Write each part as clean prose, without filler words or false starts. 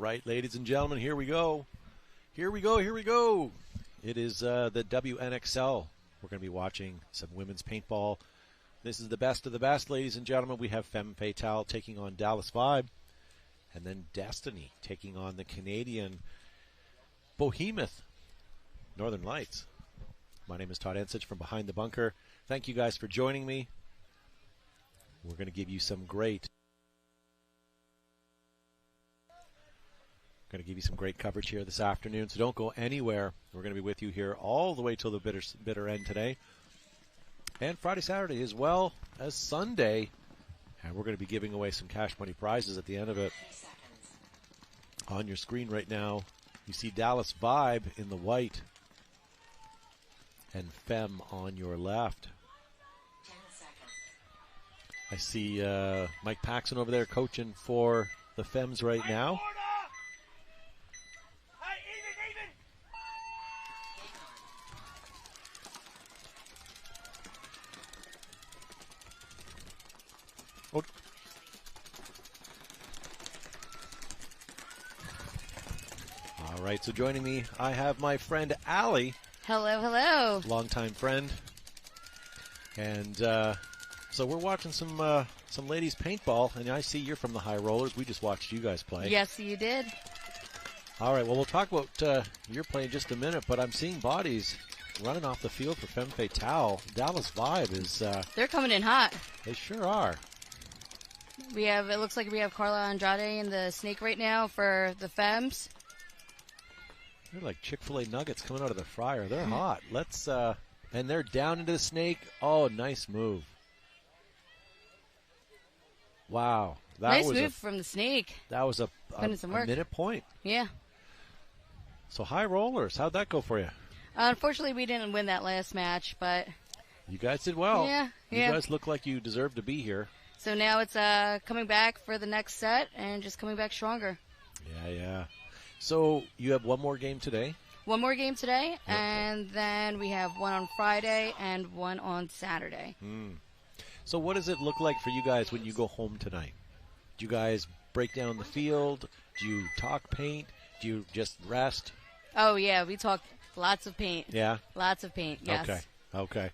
right, ladies and gentlemen, here we go. Here we go, here we go. It is the WNXL. We're going to be watching some women's paintball. This is the best of the best, ladies and gentlemen. We have Femmes Fatale taking on Dallas Vibe. And then Destiny taking on the Canadian Behemoth Northern Lights. My name is Todd Ensich from Behind the Bunker. Thank you guys for joining me. We're going to give you some great coverage here this afternoon, so don't go anywhere. We're going to be with you here all the way till the bitter end today. And Friday, Saturday, as well as Sunday. And we're going to be giving away some cash money prizes at the end of it. On your screen right now, you see Dallas Vibe in the white and Femme on your left. I see Mike Paxson over there coaching for the Femmes right now. Oh. All right, so joining me, I have my friend Allie. Hello, hello. Longtime friend. And so we're watching some ladies paintball, and I see you're from the High Rollers. We just watched you guys play. Yes, you did. All right, well, we'll talk about your play in just a minute, but I'm seeing bodies running off the field for Femme Fatale. Dallas Vibe is... they're coming in hot. They sure are. It looks like we have Carla Andrade in the snake right now for the Femmes. They're like Chick-fil-A nuggets coming out of the fryer. They're hot. Let's, and they're down into the snake. Oh, nice move. Wow. Nice move from the snake. That was a minute point. Yeah. So High Rollers, how'd that go for you? Unfortunately, we didn't win that last match, but... You guys did well. Yeah. You guys look like you deserve to be here. So now it's coming back for the next set and just coming back stronger. Yeah. So you have one more game today? One more game today, and then we have one on Friday and one on Saturday. So what does it look like for you guys when you go home tonight? Do you guys break down the field? Do you talk paint? Do you just rest? Oh, yeah, we talk lots of paint. Yeah? Lots of paint, yes. Okay.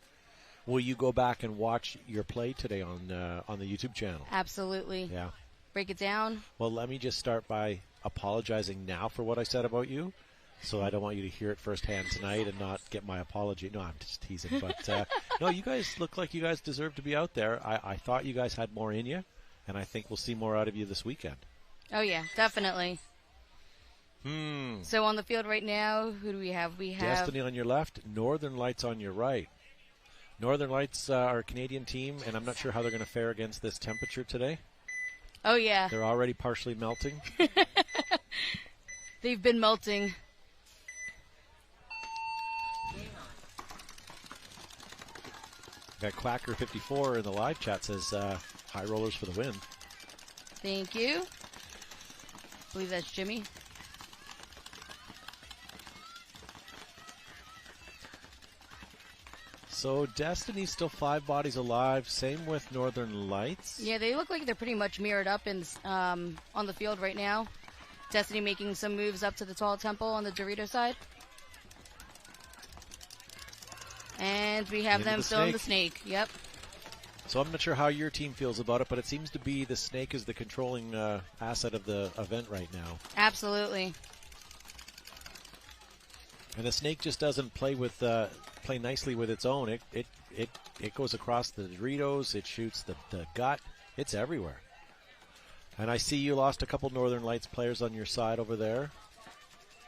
Will you go back and watch your play today on the YouTube channel? Absolutely. Yeah. Break it down. Well, let me just start by apologizing now for what I said about you. So I don't want you to hear it firsthand tonight and not get my apology. No, I'm just teasing. But, no, you guys look like you guys deserve to be out there. I thought you guys had more in you, and I think we'll see more out of you this weekend. Oh, yeah, definitely. So on the field right now, who do we have? We have Destiny on your left, Northern Lights on your right. Northern Lights are a Canadian team, and I'm not sure how they're going to fare against this temperature today. Oh, yeah. They're already partially melting. They've been melting. Got Quacker54 in the live chat says High Rollers for the win. Thank you. I believe that's Jimmy. So Destiny's still 5 bodies alive. Same with Northern Lights. Yeah, they look like they're pretty much mirrored up in on the field right now. Destiny making some moves up to the tall temple on the Dorito side. And we have them still in the snake. Yep. So I'm not sure how your team feels about it, but it seems to be the snake is the controlling asset of the event right now. Absolutely. And the snake just doesn't play nicely with its own. It goes across the Doritos. It shoots the gut. It's everywhere. And I see you lost a couple Northern Lights players on your side over there.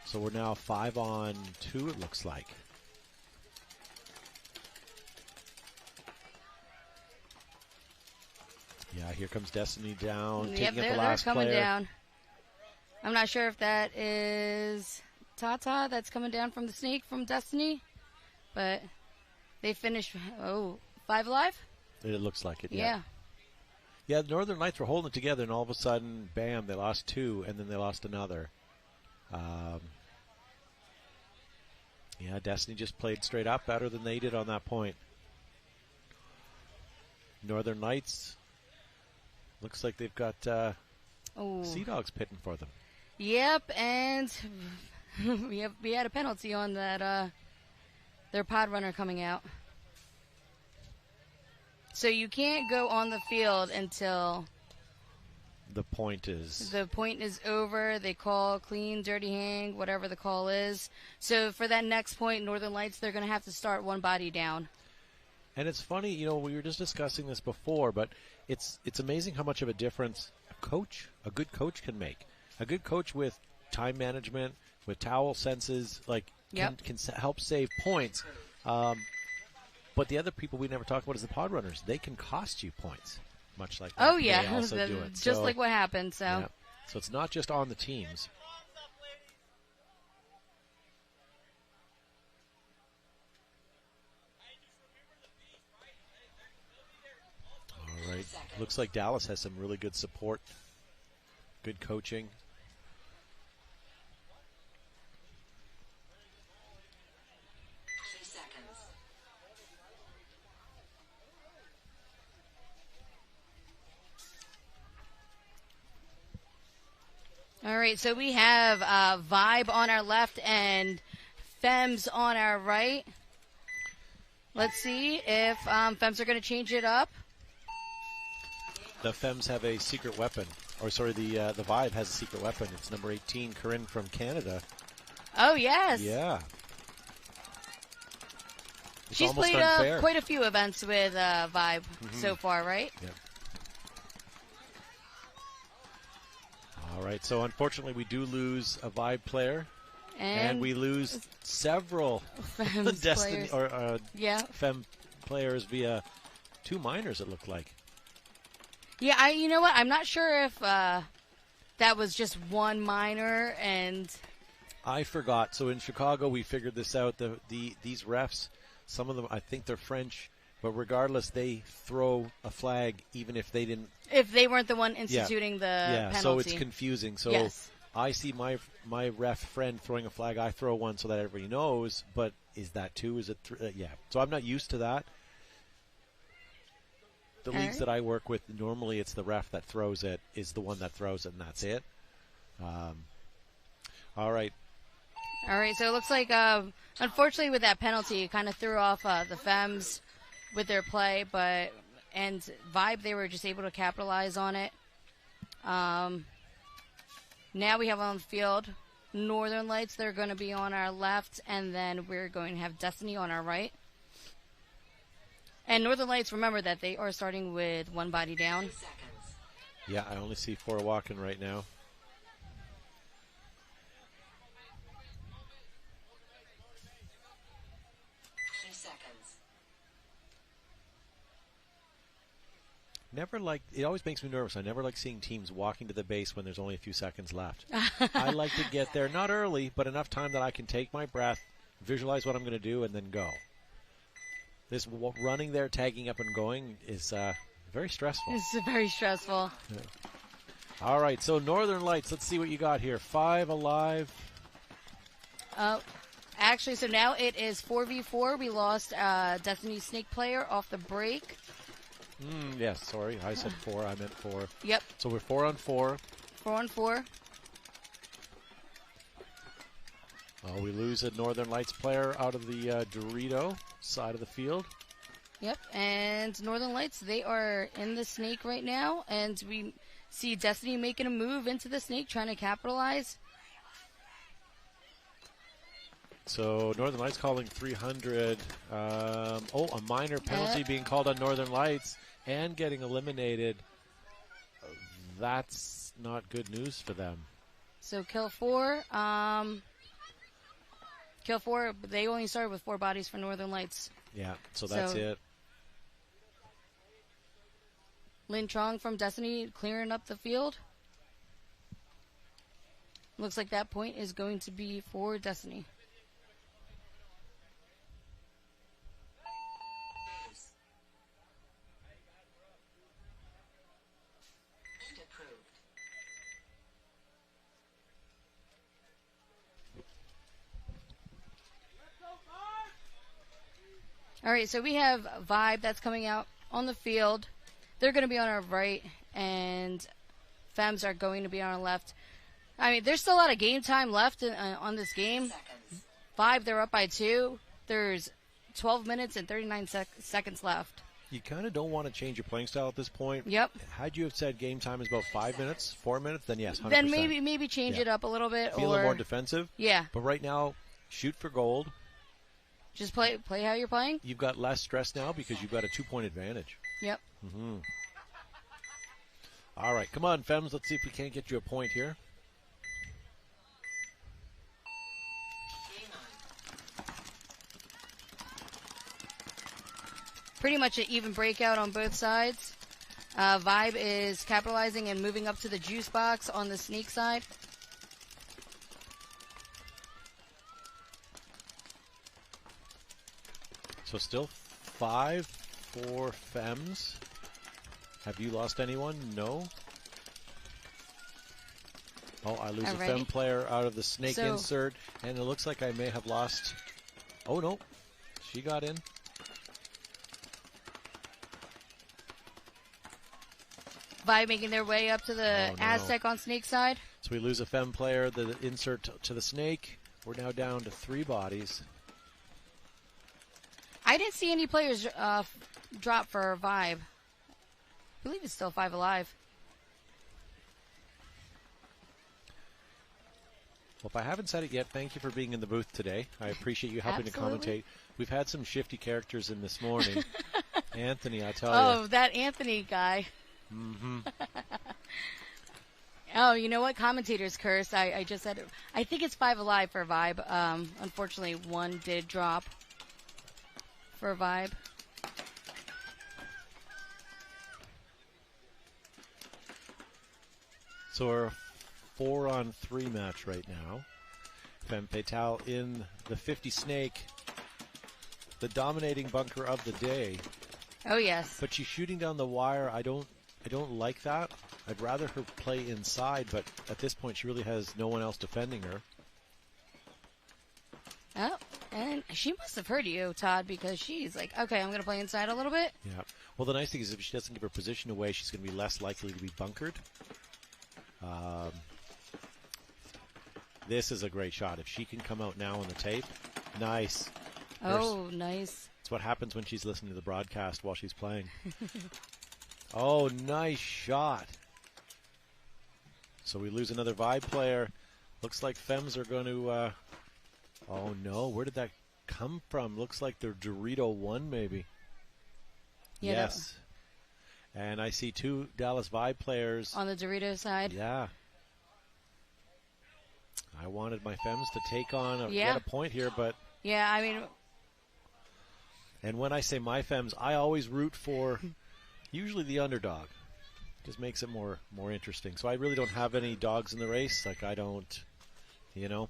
So we're now 5-on-2, it looks like. Yeah, here comes Destiny down. Yep, taking up the last they're coming player. down. I'm not sure if that is Tata that's coming down from the snake from Destiny, but they finished, 5 alive? It looks like it, Yeah. Yeah, the Northern Lights were holding it together, and all of a sudden, bam, they lost 2, and then they lost another. Yeah, Destiny just played straight up better than they did on that point. Northern Lights, looks like they've got Sea Dogs pitting for them. Yep, and we had a penalty on that. Their pod runner coming out. So you can't go on the field until the point is over. They call clean, dirty hang, whatever the call is. So for that next point, Northern Lights, they're going to have to start one body down. And it's funny, you know, we were just discussing this before, but it's amazing how much of a difference a good coach can make. A good coach with time management, with towel senses, can help save points. But the other people we never talk about is the pod runners. They can cost you points, much like that. Oh, yeah. They also do it. Just like what happened. So. Yeah. So it's not just on the teams. All right. Looks like Dallas has some really good support, good coaching. All right, so we have Vibe on our left and Femmes on our right. Let's see if Femmes are going to change it up. The Femmes have a secret weapon. Or, sorry, the Vibe has a secret weapon. It's number 18, Corinne from Canada. Oh, yes. Yeah. She's played quite a few events with Vibe so far, right? Yeah. All right, so unfortunately we do lose a Vibe player, and we lose several Destiny Femme players via 2 minors. It looked like. Yeah, you know what? I'm not sure if that was just 1 minor, and I forgot. So in Chicago, we figured this out. These refs, some of them, I think they're French. But regardless, they throw a flag even if they didn't. If they weren't the one instituting the penalty. So it's confusing. So I see my ref friend throwing a flag. I throw one so that everybody knows. But is that 2? Is it 3? Yeah. So I'm not used to that. The leagues that I work with, normally it's the ref that throws it, is the one that throws it, and that's it. All right. All right. So it looks like, unfortunately, with that penalty, it kind of threw off the Femmes with their play, and Vibe, they were just able to capitalize on it. Now we have on the field Northern Lights. They're going to be on our left, and then we're going to have Destiny on our right. And Northern Lights, remember that they are starting with 1 body down. Yeah, I only see 4 walking right now. It always makes me nervous. I never like seeing teams walking to the base when there's only a few seconds left. I like to get there, not early, but enough time that I can take my breath, visualize what I'm going to do, and then go. This running there, tagging up and going is very stressful. It's very stressful. Yeah. All right, so Northern Lights, let's see what you got here. 5 alive. Actually, so now it is 4v4. We lost Destiny Snake player off the break. Yes, sorry. I said 4. I meant 4. Yep. So we're 4 on 4. 4 on 4. Oh, we lose a Northern Lights player out of the Dorito side of the field. Yep, and Northern Lights, they are in the Snake right now, and we see Destiny making a move into the Snake, trying to capitalize. So Northern Lights calling 300. A minor penalty being called on Northern Lights and getting eliminated. That's not good news for them. So kill 4. Kill 4, but they only started with 4 bodies for Northern Lights. Yeah, so that's it. Lin Trong from Destiny clearing up the field. Looks like that point is going to be for Destiny. All right, so we have Vibe that's coming out on the field. They're going to be on our right, and Femmes are going to be on our left. I mean, there's still a lot of game time left on this game. Vibe, they're up by 2. There's 12 minutes and 39 seconds left. You kind of don't want to change your playing style at this point. Yep. Had you have said game time is about 5 minutes, 4 minutes, then yes, 100%. Then maybe change it up a little bit. Be a little more defensive. Yeah. But right now, shoot for gold. Just play how you're playing. You've got less stress now because you've got a 2-point advantage. Yep. Mm-hmm. All right, come on, Femmes. Let's see if we can't get you a point here. Pretty much an even breakout on both sides. Vibe is capitalizing and moving up to the juice box on the sneak side. So still 5 for Femmes. Have you lost anyone? No. Oh, I lose a Femme player out of the snake insert, and it looks like I may have lost. Oh, no. She got in. Vibe making their way up to the Aztec on snake side. So we lose a Femme player, the insert to the snake. We're now down to 3 bodies. I didn't see any players drop for Vibe. I believe it's still 5 alive. Well, if I haven't said it yet, thank you for being in the booth today. I appreciate you helping to commentate. We've had some shifty characters in this morning. Anthony, I tell you. Oh, that Anthony guy. Mm-hmm. Oh, you know what? Commentators curse. I just said it. I think it's 5 alive for Vibe. Unfortunately, 1 did drop for Vibe. So we're a 4-on-3 match right now. Femme Fatale in the 50 snake, the dominating bunker of the day. Oh yes. But she's shooting down the wire. I don't like that. I'd rather her play inside, but at this point she really has no one else defending her. Oh, and she must have heard you, Todd, because she's like, okay, I'm going to play inside a little bit. Yeah. Well, the nice thing is if she doesn't give her position away, she's going to be less likely to be bunkered. This is a great shot. If she can come out now on the tape, nice. Oh, nice. It's what happens when she's listening to the broadcast while she's playing. Oh, nice shot. So we lose another Vibe player. Looks like Femmes are going to... oh, no. Where did that come from? Looks like they're Dorito 1, maybe. Yeah, yes. And I see 2 Dallas Vibe players. On the Dorito side. Yeah. I wanted my Femmes to take on get a point here, but... Yeah, I mean... And when I say my Femmes, I always root for usually the underdog. Just makes it more interesting. So I really don't have any dogs in the race. Like, I don't, you know.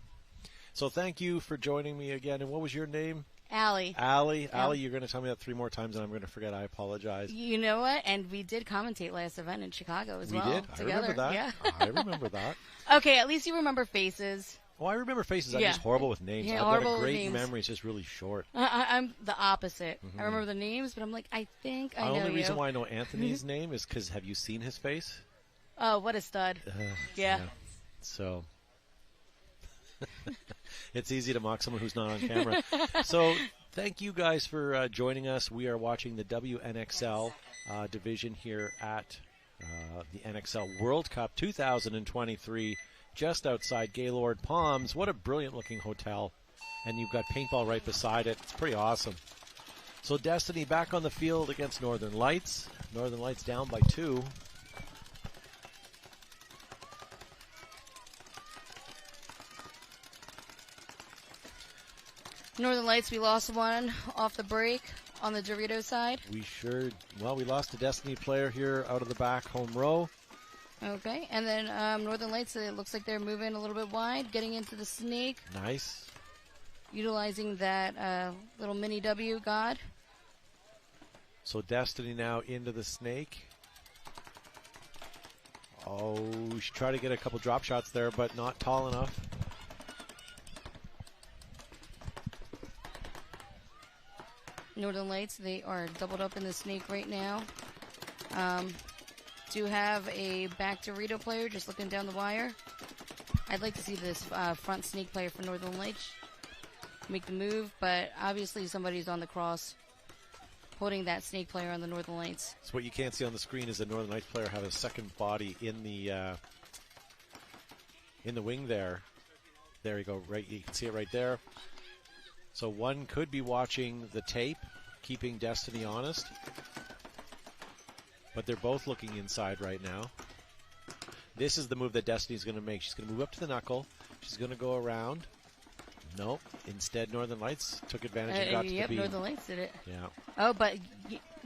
So thank you for joining me again. And what was your name? Allie. Allie, you're going to tell me that 3 more times, and I'm going to forget. I apologize. You know what? And we did commentate last event in Chicago as well. We did? Together. I remember that. Yeah. I remember that. Okay, at least you remember faces. Oh, I remember faces. I'm just horrible with names. Yeah, I've got a great memory. It's just really short. I'm the opposite. I remember the names, but I'm like, I think I know you. The only reason why I know Anthony's name is because have you seen his face? Oh, what a stud. Yeah. So it's easy to mock someone who's not on camera. So thank you guys for joining us. We are watching the WNXL division here at the NXL World Cup 2023. Just outside Gaylord Palms. What a brilliant looking hotel. And you've got paintball right beside it. It's pretty awesome. So Destiny back on the field against Northern Lights. Northern Lights down by 2. Northern Lights, we lost 1 off the break on the Dorito side. We lost a Destiny player here out of the back home row. Okay, and then Northern Lights, it looks like they're moving a little bit wide, getting into the snake. Nice. Utilizing that little mini W god. So Destiny now into the snake. Oh, she tried to get a couple drop shots there, but not tall enough. Northern Lights, they are doubled up in the snake right now. Do have a back Dorito player just looking down the wire. I'd like to see this front snake player for Northern Lights make the move, but obviously somebody's on the cross holding that snake player on the Northern Lights. So what you can't see on the screen is the Northern Lights player have a second body in the wing there. There you go. Right, you can see it right there. So one could be watching the tape, keeping Destiny honest, but they're both looking inside right now. This is the move that Destiny's going to make. She's going to move up to the knuckle. She's going to go around. Nope. Instead, Northern Lights took advantage and got to the beam. Northern Lights did it. Yeah. Oh, but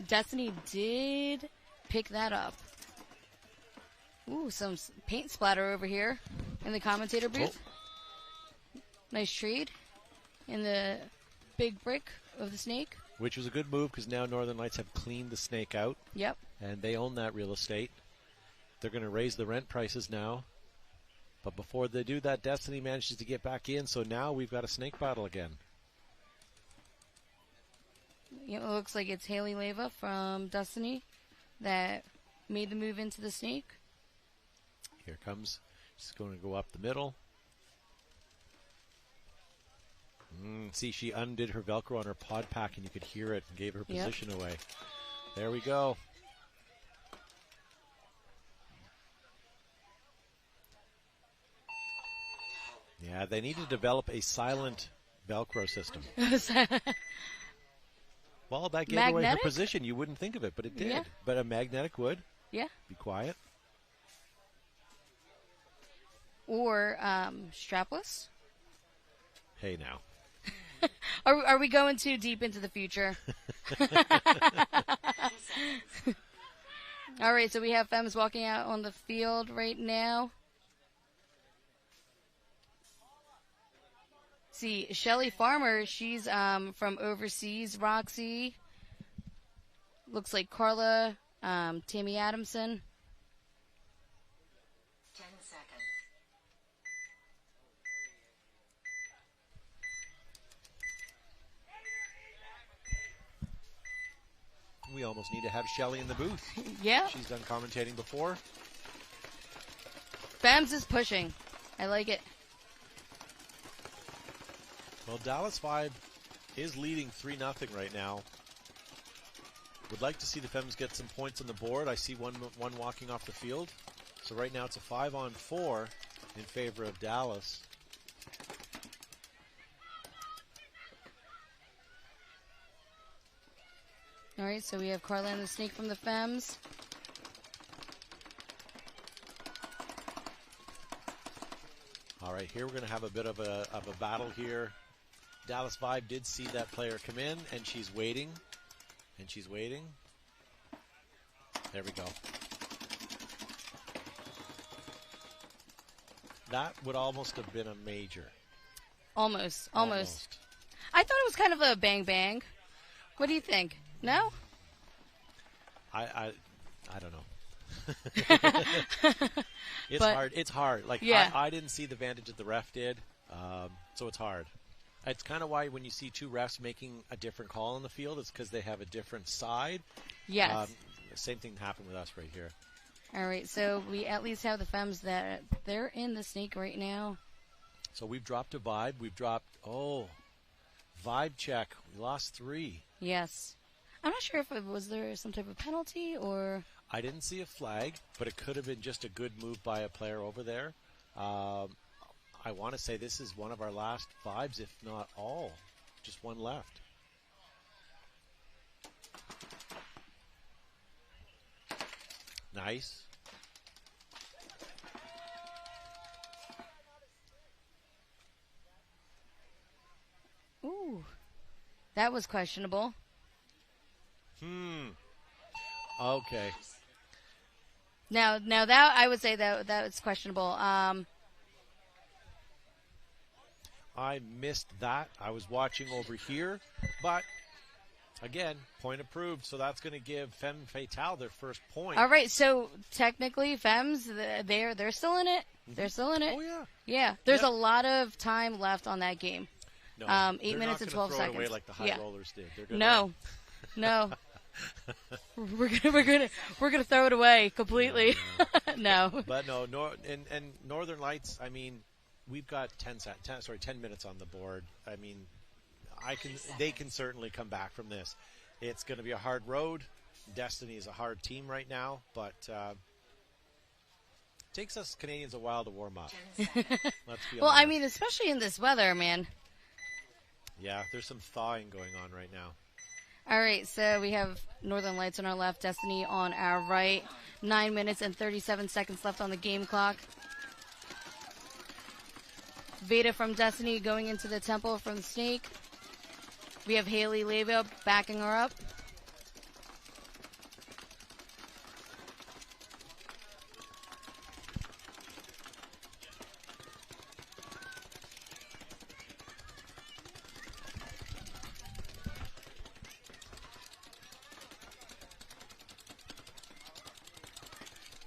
Destiny did pick that up. Ooh, some paint splatter over here in the commentator booth. Oh. Nice trade in the big brick of the snake. Which was a good move because now Northern Lights have cleaned the snake out. Yep. And they own that real estate. They're going to raise the rent prices now. But before they do that, Destiny manages to get back in. So now we've got a snake battle again. It looks like it's Haley Leva from Destiny that made the move into the snake. Here comes. She's going to go up the middle. See, she undid her Velcro on her pod pack, and you could hear it and gave her position away. There we go. Yeah, they need to develop a silent Velcro system. Well, that gave away her position. You wouldn't think of it, but it did. Yeah. But a magnetic would. Yeah. Be quiet. Or strapless. Hey, now. Are we going too deep into the future? All right, so we have Femmes walking out on the field right now. See, Shelly Farmer, she's from overseas. Roxy. Looks like Carla, Tammy Adamson. 10 seconds. We almost need to have Shelly in the booth. Yeah. She's done commentating before. Femmes is pushing. I like it. Well, Dallas 5 is leading 3-0 right now. Would like to see the Femmes get some points on the board. I see one walking off the field. So right now it's a 5-on-4 in favor of Dallas. All right, so we have Carla and the snake from the Femmes. All right, here we're going to have a bit of a battle here. Dallas 5 did see that player come in, and she's waiting. And she's waiting. There we go. That would almost have been a major. Almost. I thought it was kind of a bang-bang. What do you think? No? I don't know. It's hard. Like, yeah. I didn't see the advantage that the ref did, so it's hard. It's kind of why when you see two refs making a different call on the field, it's because they have a different side. Yes. Same thing happened with us right here. All right, so we at least have the Femmes that they're in the snake right now. So we've dropped a vibe. We've dropped, vibe check. We lost 3. Yes. I'm not sure if was there some type of penalty or... I didn't see a flag, but it could have been just a good move by a player over there. I want to say this is one of our last vibes, if not all. Just one left. Nice. Ooh. That was questionable. Okay. Now that I would say that was questionable. I missed that. I was watching over here, but again, point approved. So that's going to give Femmes Fatale their first point. All right, so technically, Femmes they're still in it. They're still in it. Oh yeah. Yeah. There's a lot of time left on that game. No, 8 minutes and 12 throw seconds. It away like the high rollers did. They're No. we're gonna throw it away completely. No. But no, and Northern Lights. I mean, we've got 10 minutes on the board. I mean, they can certainly come back from this. It's going to be a hard road. Destiny is a hard team right now, but takes us Canadians a while to warm up. Let's be Well, honest. I mean, especially in this weather, man. Yeah, there's some thawing going on right now. All right, so we have Northern Lights on our left, Destiny on our right. 9 minutes and 37 seconds left on the game clock. Veda from Destiny going into the temple from the Snake. We have Haley Leva backing her up.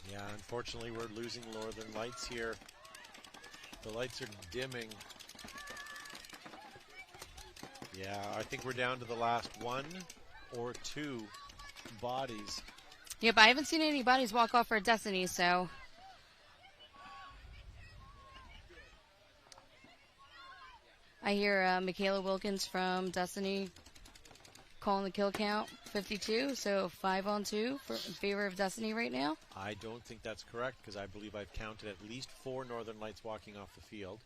Yeah, unfortunately, we're losing Northern Lights here. The lights are dimming. Yeah, I think we're down to the last 1 or 2 bodies. Yep, I haven't seen any bodies walk off for Destiny, so. I hear Michaela Wilkins from Destiny calling the kill count, 52, so 5-on-2 in favor of Destiny right now. I don't think that's correct because I believe I've counted at least 4 Northern Lights walking off the field.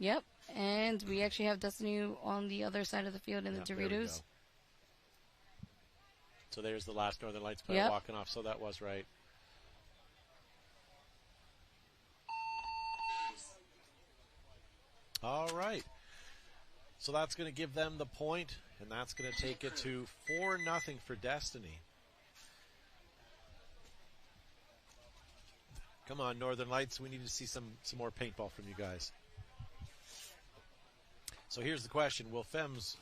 Yep, and we actually have Destiny on the other side of the field in the There we Doritos. go. So there's the last Northern Lights player Yep. walking off, so that was right. All right. So that's going to give them the point, and that's going to take it to 4-0 for Destiny. Come on, Northern Lights. We need to see some more paintball from you guys. So here's the question. Will Femmes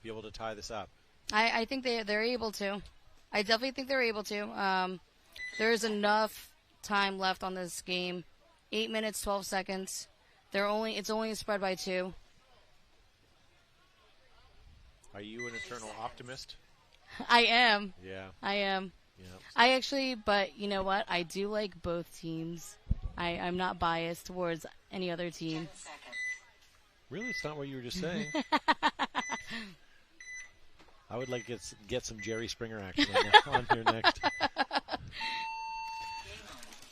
be able to tie this up? I think they're able to. I definitely think they're able to. There's enough time left on this game. 8 minutes, 12 seconds. It's only spread by 2. Are you an eternal optimist? I am. Yeah. I am. Yeah. But you know what? I do like both teams. I'm not biased towards any other team. Really? It's not what you were just saying. I would like to get some Jerry Springer action on here next.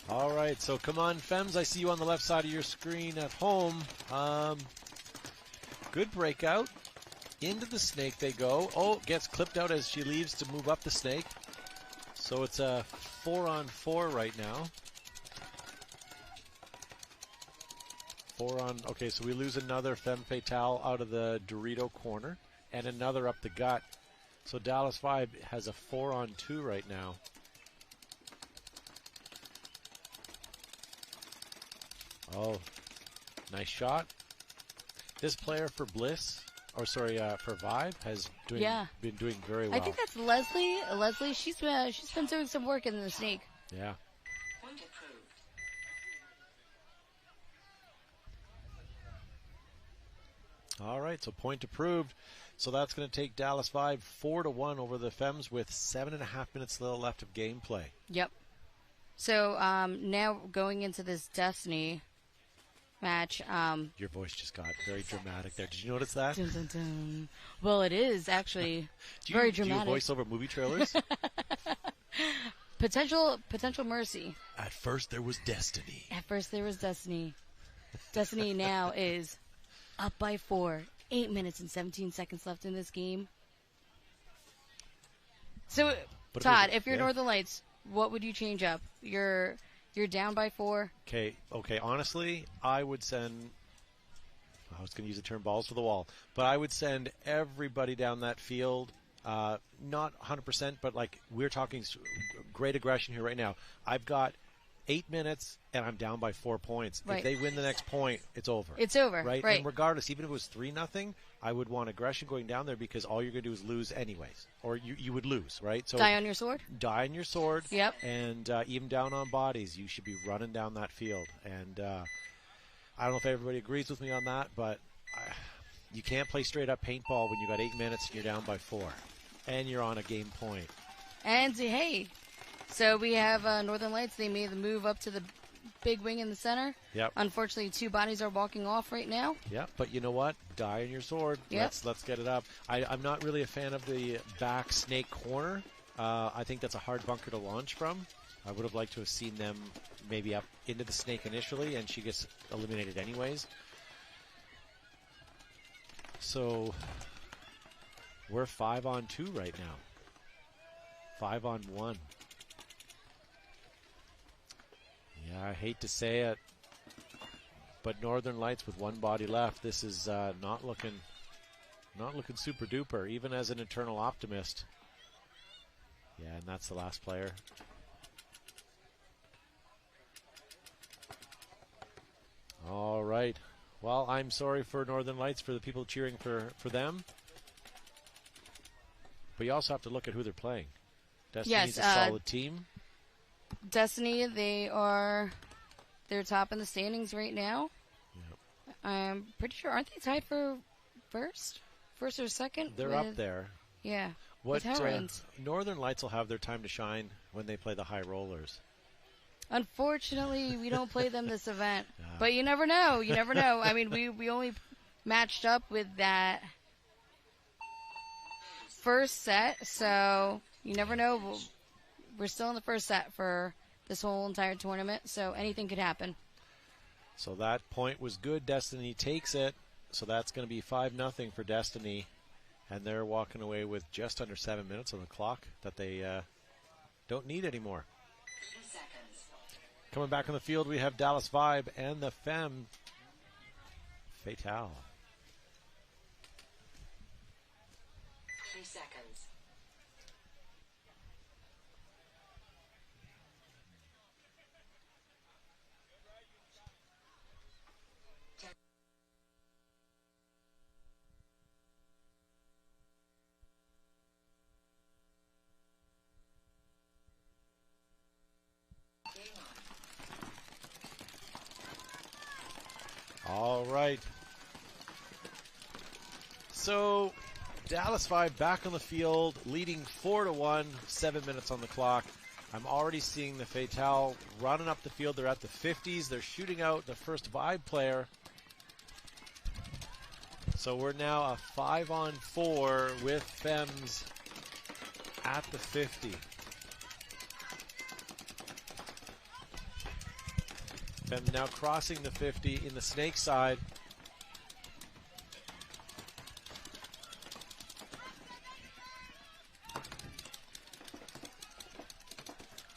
All right, so come on, Femmes. I see you on the left side of your screen at home. Good breakout. Into the Snake they go. Oh, gets clipped out as she leaves to move up the Snake. So it's a 4-on-4 right now. Okay, so we lose another Femme Fatale out of the Dorito corner and another up the gut. So Dallas 5 has a 4-on-2 right now. Oh, nice shot. This player for for Vibe has been doing very well. I think that's Leslie. Leslie, she's been doing some work in the Snake. Yeah. All right, so point approved. So that's going to take Dallas 5 4-1 over the Femmes with 7.5 minutes left of gameplay. Yep. So now going into this Destiny match. Your voice just got very dramatic there. Did you notice that? Dun, dun, dun. Well, it is actually very dramatic. Do you voice over movie trailers? Potential mercy. At first there was Destiny. Destiny now is up by 4. 8 minutes and 17 seconds left in this game. So, Todd, if you're Northern Lights, what would you change up? You're down by 4. Okay. Honestly, I would send. I was going to use the term balls to the wall, but I would send everybody down that field. Not 100%, but like we're talking great aggression here right now. I've got 8 minutes and I'm down by 4 points. Right. If they win the next point, it's over. It's over. Right. Right. And regardless, even if it was 3-0, I would want aggression going down there because all you're going to do is lose anyways, or you would lose, right? So die on your sword. Die on your sword. Yep. And even down on bodies, you should be running down that field. And I don't know if everybody agrees with me on that, but you can't play straight up paintball when you got 8 minutes and you're down by 4, and you're on a game point. And hey, so we have Northern Lights. They made the move up to the big wing in the center. Yep. Unfortunately, 2 bodies are walking off right now. Yeah, but you know what? Die on your sword. Yep. Let's get it up. I'm not really a fan of the back snake corner. I think that's a hard bunker to launch from. I would have liked to have seen them maybe up into the snake initially, and she gets eliminated anyways. So we're 5-on-2 right now. 5-on-1. Yeah, I hate to say it, but Northern Lights with 1 body left. This is not looking super duper, even as an eternal optimist. Yeah, and that's the last player. All right. Well, I'm sorry for Northern Lights, for the people cheering for them. But you also have to look at who they're playing. Destiny's a solid team. Destiny, they're top in the standings right now. Yep. I'm pretty sure, aren't they tied for first or second? They're up there. Yeah. What Northern Lights will have their time to shine when they play the High Rollers. Unfortunately, we don't play them this event. But you never know. You never know. I mean, we only matched up with that first set, so you never know. We're still in the first set for this whole entire tournament, so anything could happen. So that point was good. Destiny takes it. So that's going to be 5-0 for Destiny. And they're walking away with just under 7 minutes on the clock that they don't need anymore. Coming back on the field, we have Dallas Vibe and the Femmes Fatale. 3 seconds. All right. So Dallas Vibe back on the field, leading 4-1, 7 minutes on the clock. I'm already seeing the Fatale running up the field. They're at the 50s. They're shooting out the first Vibe player. So we're now a 5-on-4 with Femmes at the 50. Femmes now crossing the 50 in the snake side.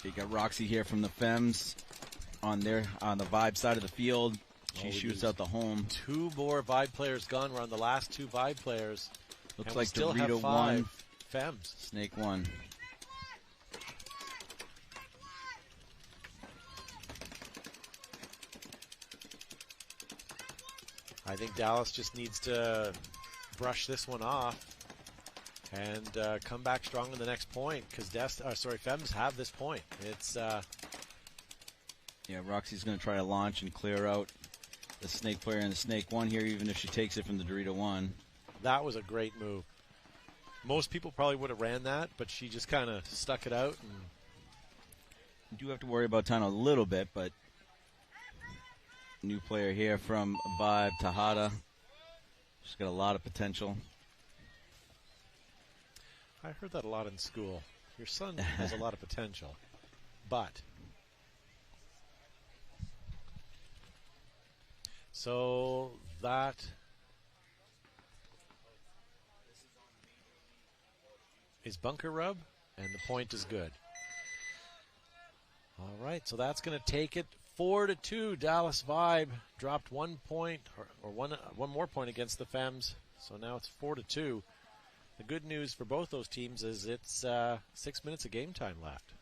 You got Roxy here from the Femmes on the Vibe side of the field. She shoots out the home. 2 more Vibe players gone. We're on the last 2 Vibe players. Looks like still Dorito have 5 Femmes. Snake 1. I think Dallas just needs to brush this one off and come back strong in the next point, because Femmes have this point. It's yeah, Roxy's going to try to launch and clear out the snake player and the snake 1 here, even if she takes it from the Dorito 1. That was a great move. Most people probably would have ran that, but she just kind of stuck it out. And you do have to worry about time a little bit, but new player here from Vibe, Tahada. She's got a lot of potential. I heard that a lot in school. Your son has a lot of potential, but so that is bunker rub, and the point is good. All right, so that's going to take it 4-2. Dallas Vibe dropped 1 point, or one more point against the Femmes, so now it's 4-2. The good news for both those teams is it's 6 minutes of game time left.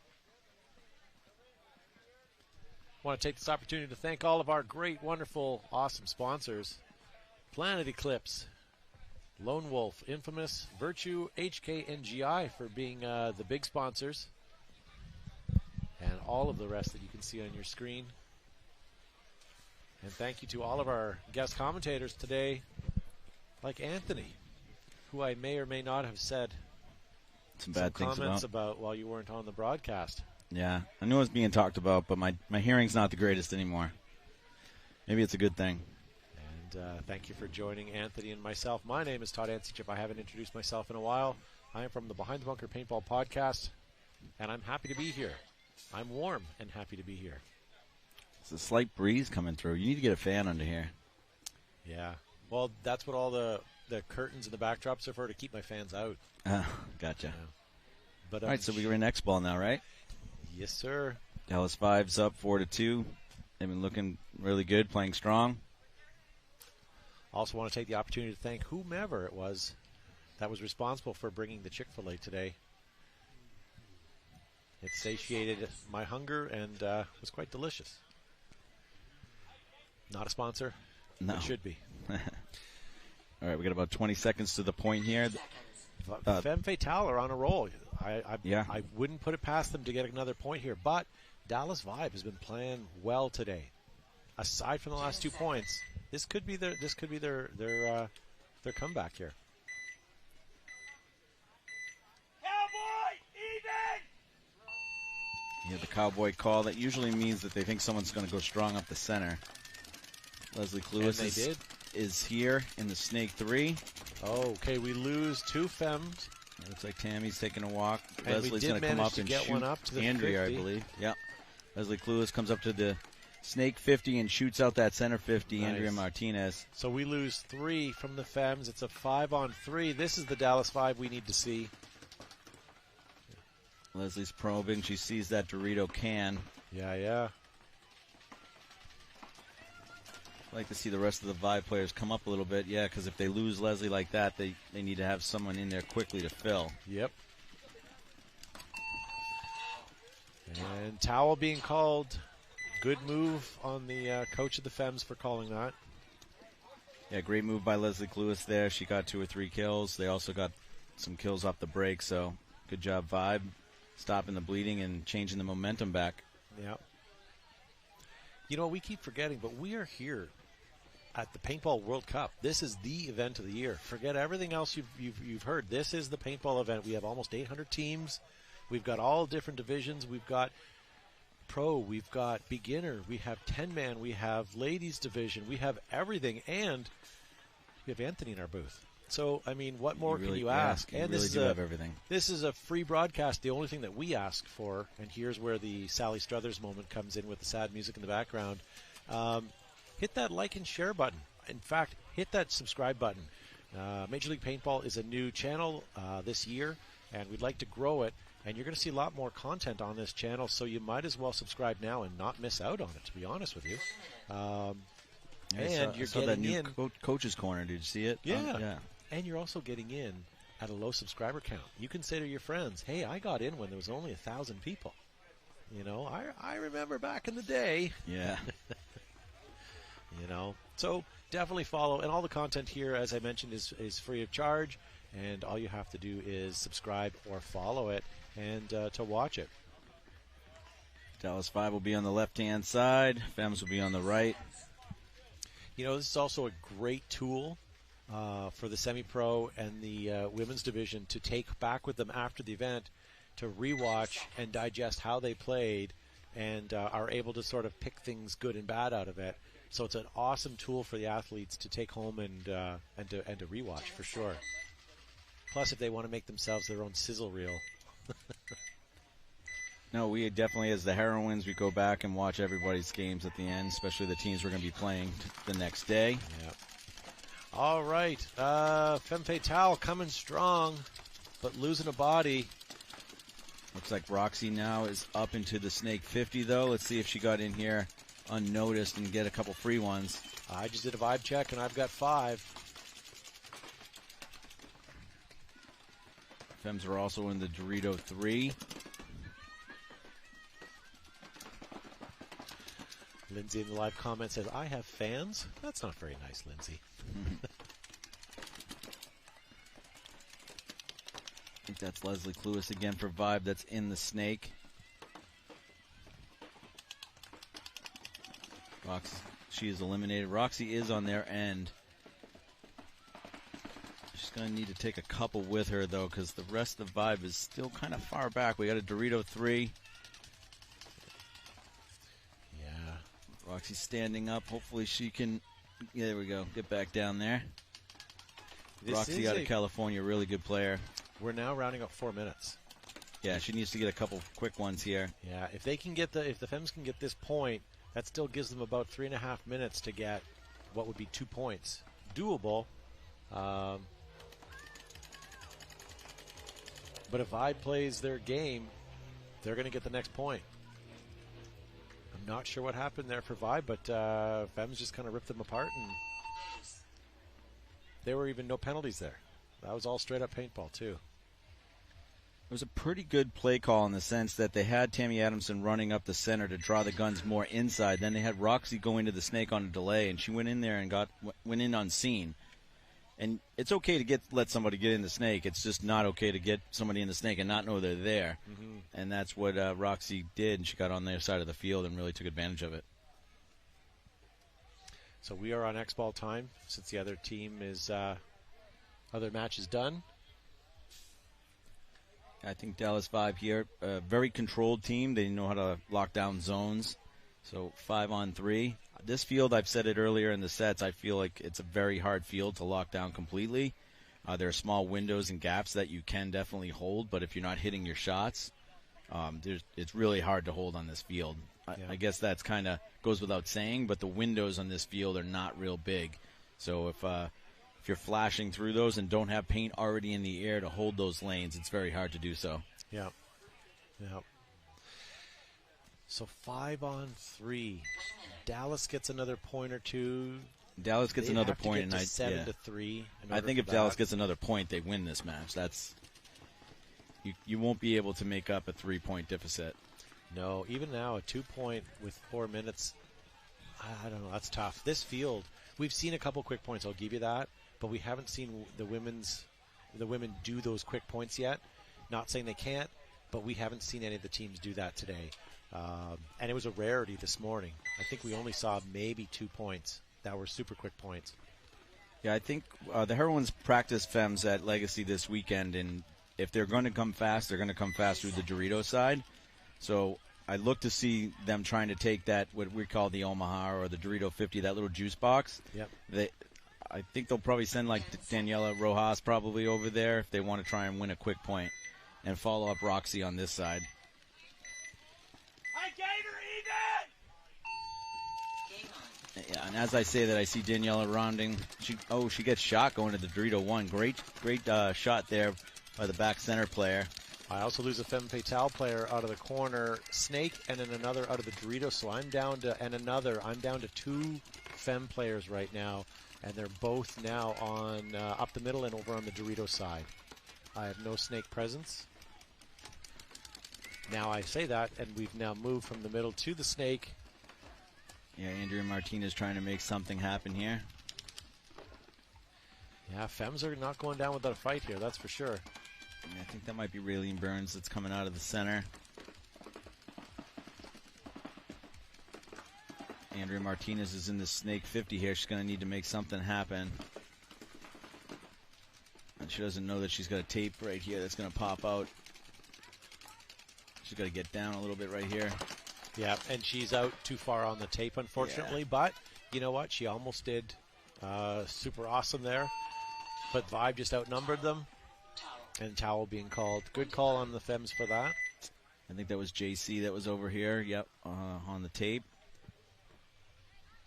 I want to take this opportunity to thank all of our great, wonderful, awesome sponsors. Planet Eclipse, Lone Wolf, Infamous, Virtue, HKNGI for being the big sponsors. And all of the rest that you can see on your screen. And thank you to all of our guest commentators today, like Anthony, who I may or may not have said some bad things comments about while you weren't on the broadcast. Yeah, I knew it was being talked about, but my hearing's not the greatest anymore. Maybe it's a good thing. And thank you for joining Anthony and myself. My name is Todd Ansich. If I haven't introduced myself in a while, I am from the Behind the Bunker Paintball Podcast, and I'm happy to be here. I'm warm and happy to be here. There's a slight breeze coming through. You need to get a fan under here. Yeah. Well, that's what all the curtains and the backdrops are for, to keep my fans out. Gotcha. Yeah. But, all right, so we're in X ball now, right? Yes, sir. Dallas 5's up 4-2. They've been looking really good, playing strong. Also want to take the opportunity to thank whomever it was that was responsible for bringing the Chick-fil-A today. It satiated my hunger and was quite delicious. Not a sponsor? No. It should be. All right, we got about 20 seconds to the point here. Femmes Fatale are on a roll. Yeah. I wouldn't put it past them to get another point here, but Dallas Vibe has been playing well today. Aside from the last 2 points, this could be their comeback here. Yeah, the cowboy call. That usually means that they think someone's going to go strong up the center. Leslie Cluis is here in the Snake 3. Oh, okay, we lose 2 Femmes. It looks like Tammy's taking a walk. And Leslie's going to come up and get shoot one up to the Andrea, 50. I believe. Yeah. Leslie Cluis comes up to the Snake 50 and shoots out that center 50, Nice. Andrea Martinez. So we lose 3 from the Femmes. It's a 5-on-3. This is the Dallas 5 we need to see. Leslie's probing. She sees that Dorito can. Yeah. I'd like to see the rest of the Vibe players come up a little bit. Yeah, because if they lose Leslie like that, they need to have someone in there quickly to fill. Yep. And towel being called. Good move on the coach of the Femmes for calling that. Yeah, great move by Leslie Cluis there. She got 2 or 3 kills. They also got some kills off the break, so good job, Vibe, stopping the bleeding and changing the momentum back. Yeah. You know, we keep forgetting, but we are here at the Paintball World Cup. This is the event of the year. Forget everything else you've heard. This is the paintball event. We have almost 800 teams. We've got all different divisions. We've got pro, we've got beginner, we have 10-man, we have ladies division, we have everything, and we have Anthony in our booth. So, I mean, what more can you ask? And this really have everything. This is a free broadcast. The only thing that we ask for, and here's where the Sally Struthers moment comes in with the sad music in the background, hit that like and share button. In fact, hit that subscribe button. Major League Paintball is a new channel this year, and we'd like to grow it. And you're going to see a lot more content on this channel, so you might as well subscribe now and not miss out on it, to be honest with you. And you're getting that new in. Coach's Corner. Did you see it? Yeah. And you're also getting in at a low subscriber count. You can say to your friends, hey, I got in when there was only 1,000 people. You know, I remember back in the day. Yeah. You know, so definitely follow. And all the content here, as I mentioned, is free of charge. And all you have to do is subscribe or follow it and to watch it. Dallas 5 will be on the left-hand side. Femmes will be on the right. You know, this is also a great tool for the semi-pro and the women's division to take back with them after the event to rewatch and digest how they played and are able to sort of pick things good and bad out of it. So it's an awesome tool for the athletes to take home and to rewatch for sure. Plus, if they want to make themselves their own sizzle reel. No, we definitely, as the heroines, we go back and watch everybody's games at the end, especially the teams we're going to be playing the next day. Yeah. All right. Femme Fatale coming strong, but losing a body. Looks like Roxy now is up into the Snake 50, though. Let's see if she got in here unnoticed and get a couple free ones. I just did a vibe check, and I've got 5. Femmes are also in the Dorito 3. Lindsay in the live comment says, I have fans? That's not very nice, Lindsay. I think that's Leslie Cluis again for Vibe. That's in the Snake. Roxy, she is eliminated. Roxy is on their end. She's going to need to take a couple with her, though, because the rest of the Vibe is still kind of far back. We got a Dorito 3. Roxy's standing up. Hopefully she can, yeah, there we go, get back down there. Roxy out of California, really good player. We're now rounding up 4 minutes. Yeah, she needs to get a couple quick ones here. Yeah, if they can get if the Femmes can get this point, that still gives them about 3.5 minutes to get what would be 2 points. Doable. But if Vibe plays their game, they're going to get the next point. I'm not sure what happened there for Vibe, but Femmes just kind of ripped them apart, and there were even no penalties there. That was all straight up paintball, too. It was a pretty good play call in the sense that they had Tammy Adamson running up the center to draw the guns more inside. Then they had Roxy go into the snake on a delay, and she went in there and went in unseen. And it's okay to let somebody get in the snake. It's just not okay to get somebody in the snake and not know they're there. Mm-hmm. And that's what Roxy did, and she got on their side of the field and really took advantage of it. So we are on X-ball time since the other team is other match is done. I think Dallas Vibe here, a very controlled team. They know how to lock down zones. So 5-on-3. This field, I've said it earlier in the sets, I feel like it's a very hard field to lock down completely. There are small windows and gaps that you can definitely hold, but if you're not hitting your shots, it's really hard to hold on this field. I guess that's kind of goes without saying, but the windows on this field are not real big. So if you're flashing through those and don't have paint already in the air to hold those lanes, it's very hard to do so. Yeah. Yeah. So 5-on-3. Dallas gets another point or two. Dallas gets another point, and 7-3. I think if Dallas gets another point, they win this match. That's you won't be able to make up a 3-point deficit. No, even now a 2-point with 4 minutes. I don't know. That's tough. This field, we've seen a couple quick points. I'll give you that, but we haven't seen the women do those quick points yet. Not saying they can't, but we haven't seen any of the teams do that today. And it was a rarity this morning. I think we only saw maybe 2 points that were super quick points. Yeah, I think the Heroines practice Femmes at Legacy this weekend, and if they're going to come fast, they're going to come fast through the Dorito side. So I look to see them trying to take that, what we call the Omaha or the Dorito 50, that little juice box. Yep. I think they'll probably send like Daniela Rojas probably over there if they want to try and win a quick point and follow up Roxy on this side. Yeah, and as I say that, I see Daniela rounding. She gets shot going to the Dorito 1. Great shot there by the back center player. I also lose a Femme Fatale player out of the corner. Snake and then another out of the Dorito. So I'm down to 2 Femme players right now, and they're both now on up the middle and over on the Dorito side. I have no Snake presence. Now I say that, and we've now moved from the middle to the Snake. Yeah, Andrea Martinez trying to make something happen here. Yeah, Femmes are not going down without a fight here, that's for sure. Yeah, I think that might be Raylene Burns that's coming out of the center. Andrea Martinez is in the Snake 50 here. She's going to need to make something happen. And she doesn't know that she's got a tape right here that's going to pop out. She's got to get down a little bit right here. Yeah, and she's out too far on the tape, unfortunately. Yeah. But you know what? She almost did super awesome there. But Vibe just outnumbered them. And towel being called. Good call on the Femmes for that. I think that was JC that was over here. Yep, on the tape.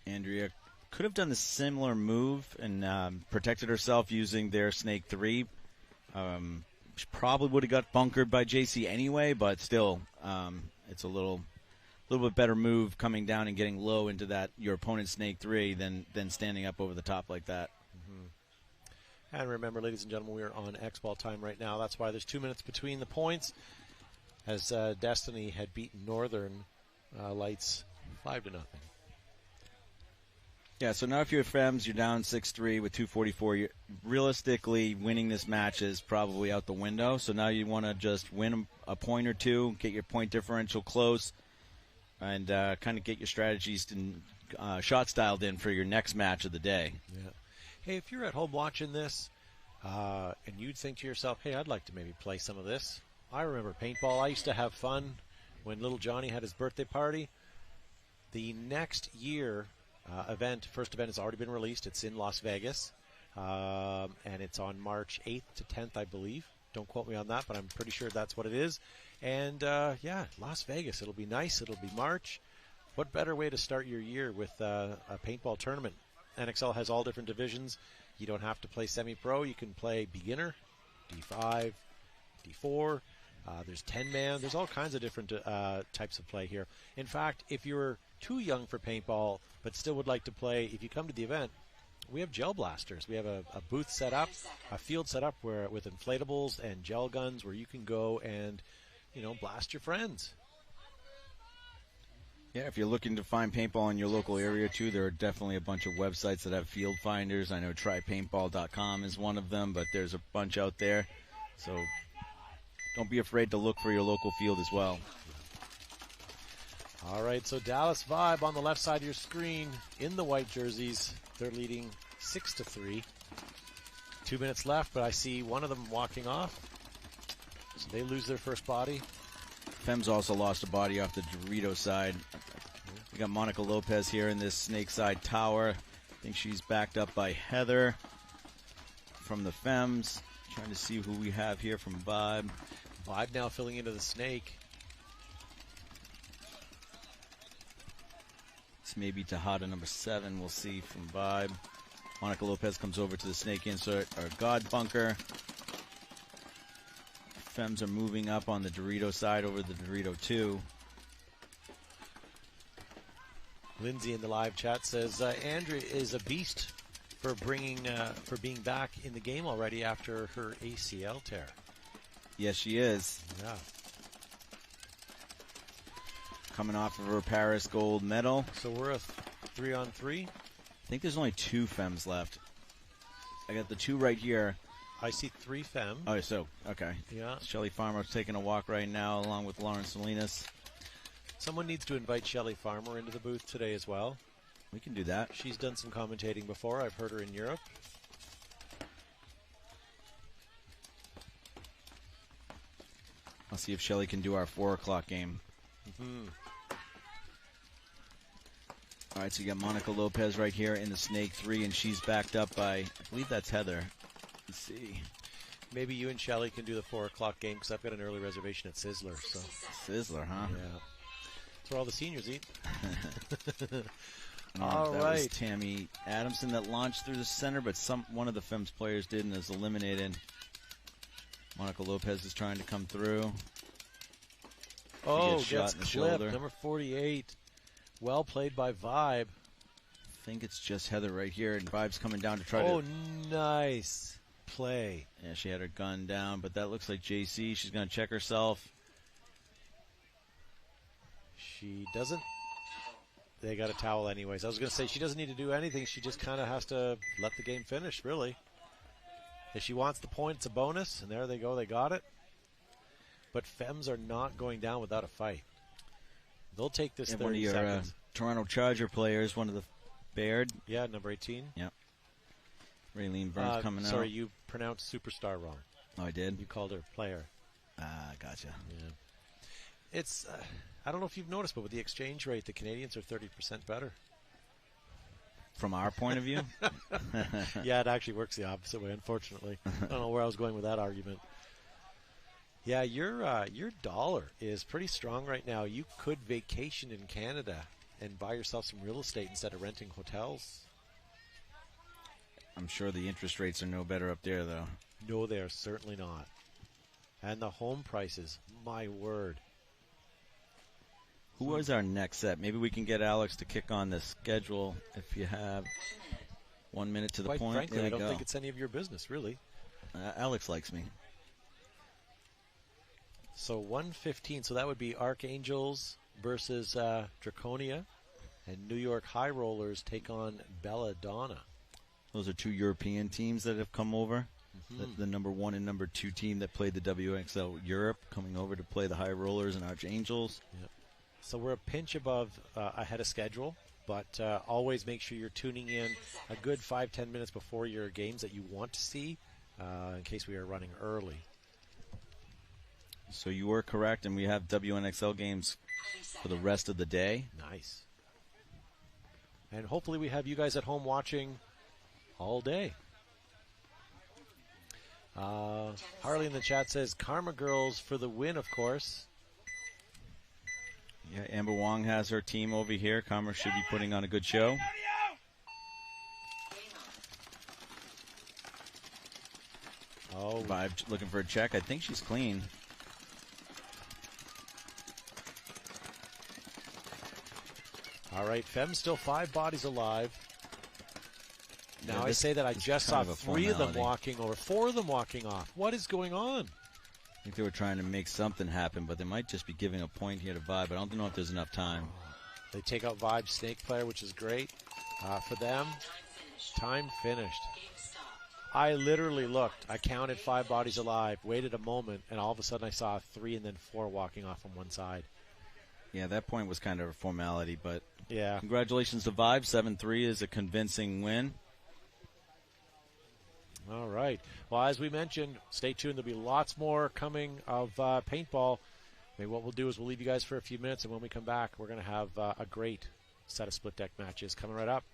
Andrea could have done the similar move and protected herself using their Snake 3. She probably would have got bunkered by JC anyway, but still, it's a little bit better move coming down and getting low into that your opponent's Snake 3 than standing up over the top like that. Mm-hmm. And remember, ladies and gentlemen, we are on X-ball time right now. That's why there's 2 minutes between the points, as Destiny had beaten Northern Lights 5-0. Yeah, so now if you're Femmes, you're down 6-3 with 2:44. Realistically, winning this match is probably out the window. So now you want to just win a point or two, get your point differential close, and kind of get your strategies and shots dialed in for your next match of the day. Yeah. Hey, if you're at home watching this and you'd think to yourself, hey, I'd like to maybe play some of this. I remember paintball. I used to have fun when little Johnny had his birthday party. The next year first event has already been released. It's in Las Vegas, and it's on March 8th to 10th, I believe. Don't quote me on that, but I'm pretty sure that's what it is. And, Las Vegas. It'll be nice. It'll be March. What better way to start your year with a paintball tournament? NXL has all different divisions. You don't have to play semi-pro. You can play beginner, D5, D4. There's 10-man. There's all kinds of different types of play here. In fact, if you're too young for paintball but still would like to play, if you come to the event, we have gel blasters. We have a booth set up, a field set up with inflatables and gel guns where you can go and, blast your friends. Yeah, if you're looking to find paintball in your local area, too, there are definitely a bunch of websites that have field finders. I know trypaintball.com is one of them, but there's a bunch out there. So don't be afraid to look for your local field as well. All right, so Dallas Vibe on the left side of your screen in the white jerseys. They're leading 6-3. 2 minutes left, but I see one of them walking off. So they lose their first body. Femmes also lost a body off the Dorito side. We got Monica Lopez here in this snake side tower. I think she's backed up by Heather from the Femmes. Trying to see who we have here from Vibe. Vibe now filling into the snake. It's maybe Tejada number 7. We'll see from Vibe. Monica Lopez comes over to the snake insert, or God bunker. Femmes are moving up on the Dorito side over the Dorito 2. Lindsay in the live chat says Andrea is a beast for being back in the game already after her ACL tear. Yes, she is. Yeah. Coming off of her Paris gold medal. So we're a 3-on-3. I think there's only 2 Femmes left. I got the 2 right here. I see 3 Femmes. Oh, so, okay. Yeah. Shelly Farmer's taking a walk right now along with Lauren Salinas. Someone needs to invite Shelly Farmer into the booth today as well. We can do that. She's done some commentating before. I've heard her in Europe. I'll see if Shelly can do our 4 o'clock game. Mm-hmm. All right, so you got Monica Lopez right here in the Snake 3, and she's backed up by, I believe that's Heather. Let's see. Maybe you and Shelly can do the 4 o'clock game because I've got an early reservation at Sizzler. So. Sizzler, huh? Yeah. That's where all the seniors eat. All right. Was Tammy Adamson that launched through the center, but one of the Femmes players did and is eliminated. Monica Lopez is trying to come through. Oh, gets clipped. shoulder. Number 48. Well played by Vibe. I think it's just Heather right here, and Vibe's coming down to try to... Oh, nice play. Yeah, she had her gun down, but that looks like JC. She's going to check herself. She doesn't. They got a towel anyways. I was going to say she doesn't need to do anything. She just kind of has to let the game finish, really. If she wants the point, it's a bonus, and there they go. They got it. But Femmes are not going down without a fight. They'll take this 30 one of your seconds. Toronto Charger players, one of the Baird. Yeah, number 18. Yep. Raylene Burns coming out. Sorry, you pronounced superstar wrong. Oh, I did? You called her player. Gotcha. Yeah. It's, I don't know if you've noticed, but with the exchange rate, the Canadians are 30% better. From our point of view? Yeah, it actually works the opposite way, unfortunately. I don't know where I was going with that argument. Yeah, your dollar is pretty strong right now. You could vacation in Canada and buy yourself some real estate instead of renting hotels. I'm sure the interest rates are no better up there, though. No, they are certainly not. And the home prices, my word. Who is our next set? Maybe we can get Alex to kick on the schedule if you have 1 minute to the Quite point. frankly, I don't think it's any of your business, really. Alex likes me. So 1:15, so that would be Archangels versus Draconia, and New York High Rollers take on Belladonna. Those are 2 European teams that have come over. Mm-hmm. The number 1 and number 2 team that played the WXL Europe coming over to play the High Rollers and Archangels. Yep. So we're a pinch above ahead of schedule, but always make sure you're tuning in a good 5-10 minutes before your games that you want to see in case we are running early. So you were correct, and we have WNXL games for the rest of the day. Nice. And hopefully we have you guys at home watching all day. Harley in the chat says, Karma Girls for the win, of course. Yeah, Amber Wong has her team over here. Karma should be putting on a good show. Oh, Vibe looking for a check. I think she's clean. all right. Femmes still 5 bodies alive. Now Yeah, I this say that I is just kind saw of a 3 of them formality. walking over, 4 of them walking off. What is going on? I think they were trying to make something happen, but they might just be giving a point here to Vibe. I don't know if there's enough time. They take out Vibe Snake Player, which is great for them. Time finished. I literally looked. I counted 5 bodies alive, waited a moment, and all of a sudden I saw 3 and then 4 walking off on one side. Yeah, that point was kind of a formality, but Yeah. congratulations to Vibe. 7-3 is a convincing win. All right. Well, as we mentioned, stay tuned. There'll be lots more coming of paintball. Maybe what we'll do is we'll leave you guys for a few minutes, and when we come back, we're going to have a great set of split deck matches coming right up.